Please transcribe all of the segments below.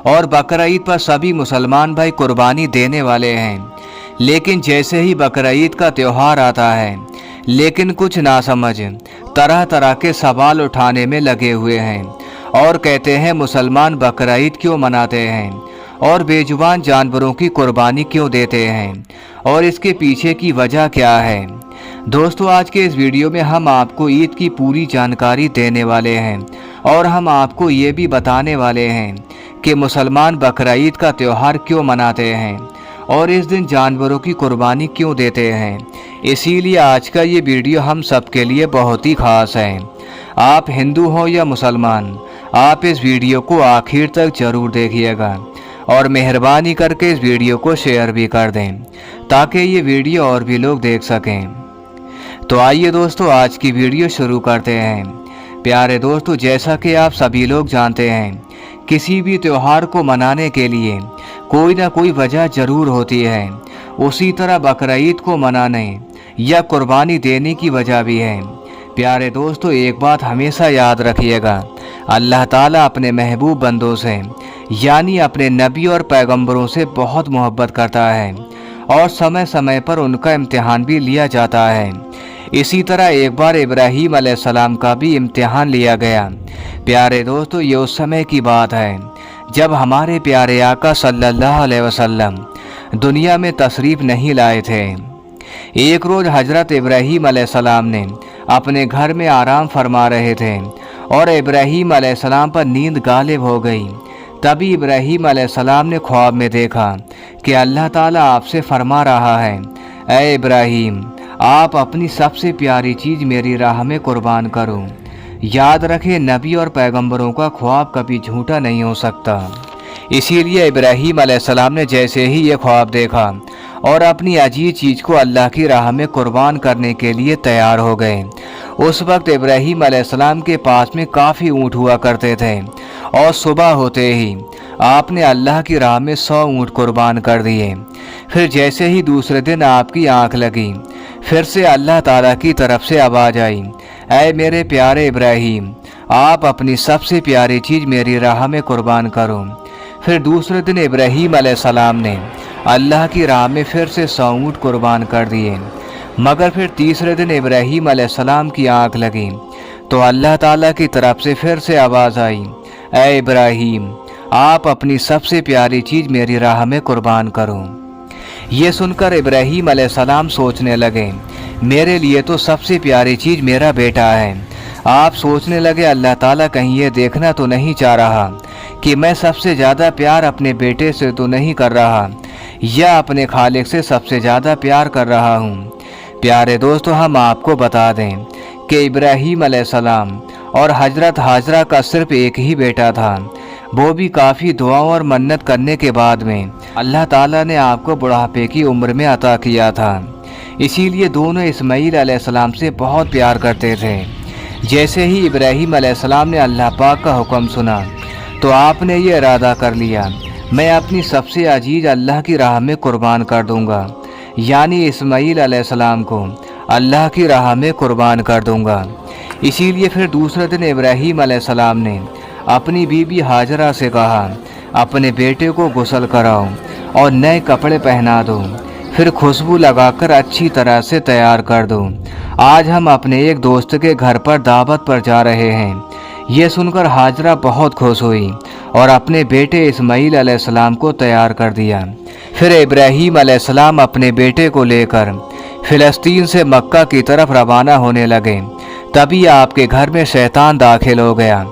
और बकरा ईद पर सभी मुसलमान भाई कुर्बानी देने वाले हैं। लेकिन जैसे ही बकरा ईद का त्यौहार आता है, लेकिन कुछ नासमझ तरह तरह के सवाल उठाने में लगे हुए हैं और कहते हैं मुसलमान बकरा ईद क्यों मनाते हैं और बेजुबान जानवरों की कुर्बानी क्यों देते हैं और इसके पीछे की वजह क्या है। दोस्तों, आज के इस वीडियो में हम आपको ईद की पूरी जानकारी देने वाले हैं और हम आपको ये भी बताने वाले हैं कि मुसलमान बकरा ईद का त्यौहार क्यों मनाते हैं और इस दिन जानवरों की कुर्बानी क्यों देते हैं। इसीलिए आज का ये वीडियो हम सबके लिए बहुत ही खास है। आप हिंदू हो या मुसलमान, आप इस वीडियो को आखिर तक जरूर देखिएगा और मेहरबानी करके इस वीडियो को शेयर भी कर दें ताकि ये वीडियो और भी लोग देख सकें। तो आइए दोस्तों, आज की वीडियो शुरू करते हैं। प्यारे दोस्तों, जैसा कि आप सभी लोग जानते हैं, किसी भी त्यौहार को मनाने के लिए कोई ना कोई वजह ज़रूर होती है। उसी तरह बकरा ईद को मनाने या कुर्बानी देने की वजह भी है। प्यारे दोस्तों, एक बात हमेशा याद रखिएगा, अल्लाह ताला अपने महबूब बंदों से यानी अपने नबी और पैगंबरों से बहुत मोहब्बत करता है और समय समय पर उनका इम्तिहान भी लिया जाता है। इसी तरह एक बार इब्राहीम अलैहिस्सलाम का भी इम्तिहान लिया गया। प्यारे दोस्तों, ये उस समय की बात है जब हमारे प्यारे आका सल्लल्लाहु अलैहि वसल्लम दुनिया में तशरीफ़ नहीं लाए थे। एक रोज़ हज़रत इब्राहीम अलैहिस्सलाम ने अपने घर में आराम फरमा रहे थे और इब्राहीम अलैहिस्सलाम पर नींद गालिब हो गई। तभी इब्राहीम अलैहिस्सलाम ने ख्वाब में देखा कि अल्लाह ताला आपसे फरमा रहा है, ऐ इब्राहीम, आप अपनी सबसे प्यारी चीज़ मेरी राह में कुर्बान करो। याद रखें, नबी और पैगंबरों का ख्वाब कभी झूठा नहीं हो सकता। इसीलिए इब्राहीम अलैहिस्सलाम ने जैसे ही ये ख्वाब देखा और अपनी अजीज चीज़ को अल्लाह की राह में कुर्बान करने के लिए तैयार हो गए। उस वक्त इब्राहीम अलैहिस्सलाम के पास में काफ़ी ऊँट हुआ करते थे और सुबह होते ही आपने अल्लाह की राह में 100 ऊँट कुर्बान कर दिए। फिर जैसे ही दूसरे दिन आपकी आँख लगी, फिर से अल्लाह ताला की तरफ से आवाज़ आई, ऐ मेरे प्यारे इब्राहीम, आप अपनी सबसे प्यारी चीज़ मेरी राह में कुर्बान करो। फिर दूसरे दिन इब्राहीम अलैहिस्सलाम ने अल्लाह की राह में फिर से 100 ऊँट कुर्बान कर दिए। मगर फिर तीसरे दिन इब्राहीम अलैहिस्सलाम की आँख लगी तो अल्लाह ताला की तरफ से फिर से आवाज़ आई, ऐ इब्राहीम, आप अपनी सबसे प्यारी चीज़ मेरी राह में कुर्बान करो। ये सुनकर इब्राहीम अलैहिस्सलाम सोचने लगे, मेरे लिए तो सबसे प्यारी चीज़ मेरा बेटा है। आप सोचने लगे, अल्लाह ताला कहीं ये देखना तो नहीं चाह रहा कि मैं सबसे ज़्यादा प्यार अपने बेटे से तो नहीं कर रहा या अपने खालिक से सबसे ज़्यादा प्यार कर रहा हूँ। प्यारे दोस्तों, हम आपको बता दें कि इब्राहीम अलैहिस्सलाम और हज़रत हाजरा का सिर्फ एक ही बेटा था। वो भी काफ़ी दुआओं और मन्नत करने के बाद में अल्लाह ताला ने आपको बुढ़ापे की उम्र में अता किया था। इसीलिए दोनों इस्माईल अलैहिस्सलाम से बहुत प्यार करते थे। जैसे ही इब्राहीम अलैहिस्सलाम ने अल्लाह पाक का हुक्म सुना तो आपने ये इरादा कर लिया, मैं अपनी सबसे अजीज अल्लाह की राह में कुर्बान कर दूंगा, यानी इस्माईल अलैहिस्सलाम को अल्लाह की राह में कुर्बान कर दूंगा। इसीलिए फिर दूसरे दिन इब्राहीम अलैहिस्सलाम ने अपनी बीबी हाजरा से कहा, अपने बेटे को गुस्ल कराओ और नए कपड़े पहना दो, फिर खुशबू लगाकर अच्छी तरह से तैयार कर दो। आज हम अपने एक दोस्त के घर पर दावत पर जा रहे हैं। ये सुनकर हाजरा बहुत खुश हुई और अपने बेटे इस्माईल अलैहिस्सलाम को तैयार कर दिया। फिर इब्राहीम अलैहिस्सलाम अपने बेटे को लेकर फ़िलिस्तीन से मक्का की तरफ रवाना होने लगे। तभी आपके घर में शैतान दाखिल हो गया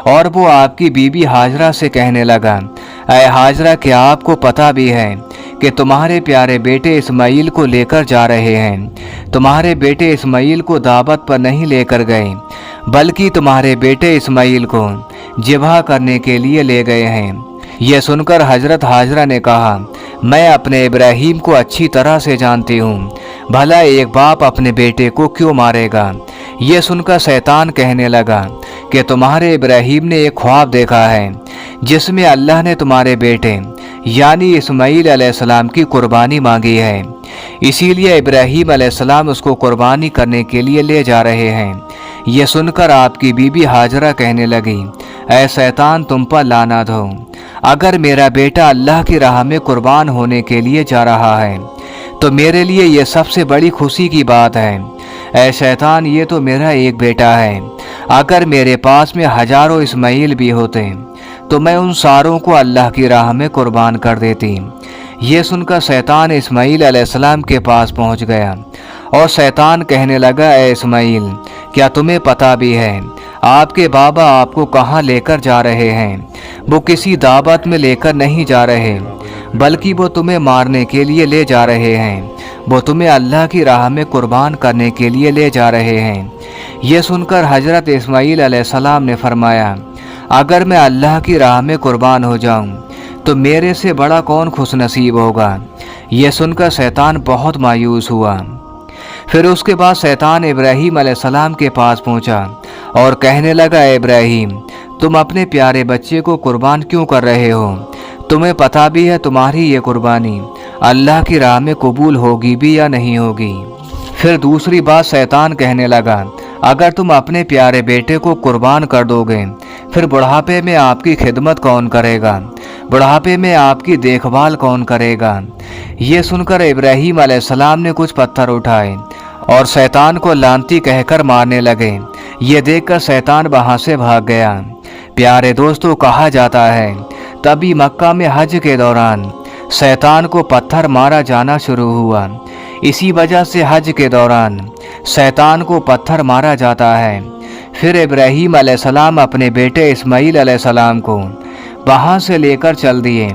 और वो आपकी बीबी हाजरा से कहने लगा, ऐ हाजरा, क्या आपको पता भी है कि तुम्हारे प्यारे बेटे इस्माईल को लेकर जा रहे हैं? तुम्हारे बेटे इस्माईल को दावत पर नहीं लेकर गए, बल्कि तुम्हारे बेटे इस्माईल को ज़िबह करने के लिए ले गए हैं। यह सुनकर हज़रत हाजरा ने कहा, मैं अपने इब्राहीम को अच्छी तरह से जानती हूँ, भला एक बाप अपने बेटे को क्यों मारेगा? ये सुनकर शैतान कहने लगा कि तुम्हारे इब्राहीम ने एक ख्वाब देखा है जिसमें अल्लाह ने तुम्हारे बेटे यानी इस्माईल अलैहिस्सलाम की कुर्बानी मांगी है, इसीलिए इब्राहीम अलैहिस्सलाम उसको कुर्बानी करने के लिए ले जा रहे हैं। ये सुनकर आपकी बीबी हाजरा कहने लगी, ऐ शैतान, तुम पर लानत हो। अगर मेरा बेटा अल्लाह की राह में कुर्बान होने के लिए जा रहा है तो मेरे लिए ये सबसे बड़ी खुशी की बात है। ऐ शैतान, ये तो मेरा एक बेटा है। अगर मेरे पास में हजारों इस्माइल भी होते तो मैं उन सारों को अल्लाह की राह में कुर्बान कर देती। ये सुनकर शैतान इस्माइल अलैहिस्सलाम के पास पहुंच गया और शैतान कहने लगा, ऐ इस्माइल, क्या तुम्हें पता भी है आपके बाबा आपको कहाँ लेकर जा रहे हैं? वो किसी दावत में लेकर नहीं जा रहे, बल्कि वो तुम्हें मारने के लिए ले जा रहे हैं। वो तुम्हें अल्लाह की राह में कुर्बान करने के लिए ले जा रहे हैं। ये सुनकर हजरत इस्माइल अलैहिस्सलाम ने फरमाया, अगर मैं अल्लाह की राह में कुर्बान हो जाऊं तो मेरे से बड़ा कौन खुशनसीब होगा। ये सुनकर शैतान बहुत मायूस हुआ। फिर उसके बाद शैतान इब्राहीम अलैहिस्सलाम के पास पहुंचा और कहने लगा, इब्राहीम, तुम अपने प्यारे बच्चे को कुर्बान क्यों कर रहे हो? तुम्हें पता भी है तुम्हारी ये कुर्बानी अल्लाह की राह में कबूल होगी भी या नहीं होगी। फिर दूसरी बात शैतान कहने लगा, अगर तुम अपने प्यारे बेटे को कुर्बान कर दोगे फिर बुढ़ापे में आपकी खिदमत कौन करेगा? बुढ़ापे में आपकी देखभाल कौन करेगा? ये सुनकर इब्राहीम अलैहिस्सलाम ने कुछ पत्थर उठाए और शैतान को लानती कहकर मारने लगे। ये देखकर शैतान वहां से भाग गया। प्यारे दोस्तों, कहा जाता है तभी मक्का में हज के दौरान शैतान को पत्थर मारा जाना शुरू हुआ। इसी वजह से हज के दौरान शैतान को पत्थर मारा जाता है। फिर इब्राहीम अलैहिस्सलाम अपने बेटे इस्माइल अलैहिस्सलाम को वहाँ से लेकर चल दिए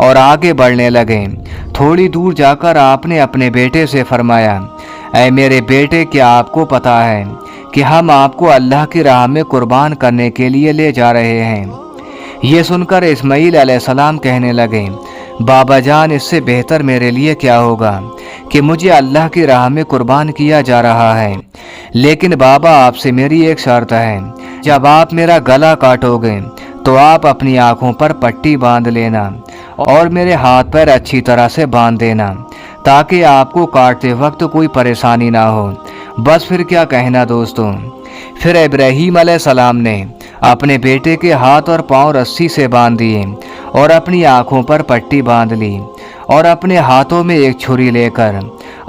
और आगे बढ़ने लगे। थोड़ी दूर जाकर आपने अपने बेटे से फरमाया, ऐ मेरे बेटे, क्या आपको पता है कि हम आपको अल्लाह की राह में कुर्बान करने के लिए ले जा रहे हैं? ये सुनकर इस्माइल अलैहिस्सलाम कहने लगे, बाबा जान, इससे बेहतर मेरे लिए क्या होगा कि मुझे अल्लाह की राह में कुर्बान किया जा रहा है। लेकिन बाबा, आपसे मेरी एक शर्त है, जब आप मेरा गला काटोगे तो आप अपनी आंखों पर पट्टी बांध लेना और मेरे हाथ पैर अच्छी तरह से बांध देना, ताकि आपको काटते वक्त कोई परेशानी ना हो। बस फिर क्या कहना दोस्तों। फिर इब्राहीम अलैहिस्सलाम ने अपने बेटे के हाथ और पांव रस्सी से बांध दिए और अपनी आंखों पर पट्टी बांध ली और अपने हाथों में एक छुरी लेकर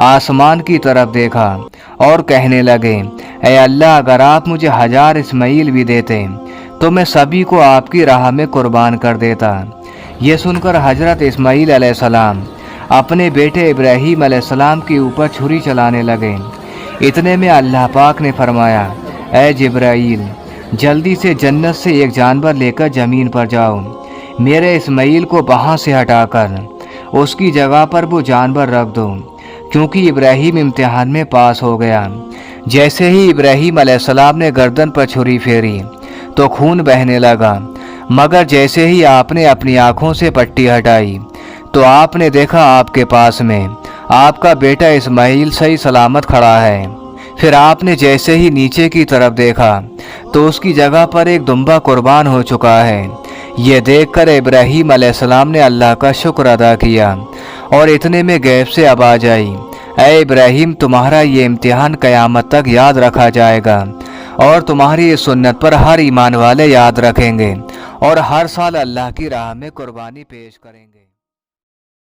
आसमान की तरफ देखा और कहने लगे, ऐ अल्लाह, अगर आप मुझे 1000 इस्माइल भी देते तो मैं सभी को आपकी राह में कुर्बान कर देता। ये सुनकर हजरत इस्माइल अलैहिस्सलाम अपने बेटे इब्राहीम अलैहिस्सलाम के ऊपर छुरी चलाने लगे। इतने में अल्लाह पाक ने फरमाया, ऐ जिब्राईल, जल्दी से जन्नत से एक जानवर लेकर ज़मीन पर जाओ। मेरे इस्माइल को वहाँ से हटाकर उसकी जगह पर वो जानवर रख दो, क्योंकि इब्राहीम इम्तिहान में पास हो गया। जैसे ही इब्राहीम अलैहिस्सलाम ने गर्दन पर छुरी फेरी तो खून बहने लगा, मगर जैसे ही आपने अपनी आंखों से पट्टी हटाई तो आपने देखा आपके पास में आपका बेटा इस्माइल सही सलामत खड़ा है। फिर आपने जैसे ही नीचे की तरफ देखा तो उसकी जगह पर एक दुम्बा कुर्बान हो चुका है। ये देखकर इब्राहीम अलैहिस्सलाम ने अल्लाह का शुक्र अदा किया और इतने में गैब से आवाज़ आई, ऐ इब्राहीम, तुम्हारा ये इम्तिहान क़यामत तक याद रखा जाएगा और तुम्हारी इस सुन्नत पर हर ईमान वाले याद रखेंगे और हर साल अल्लाह की राह में कुर्बानी पेश करेंगे।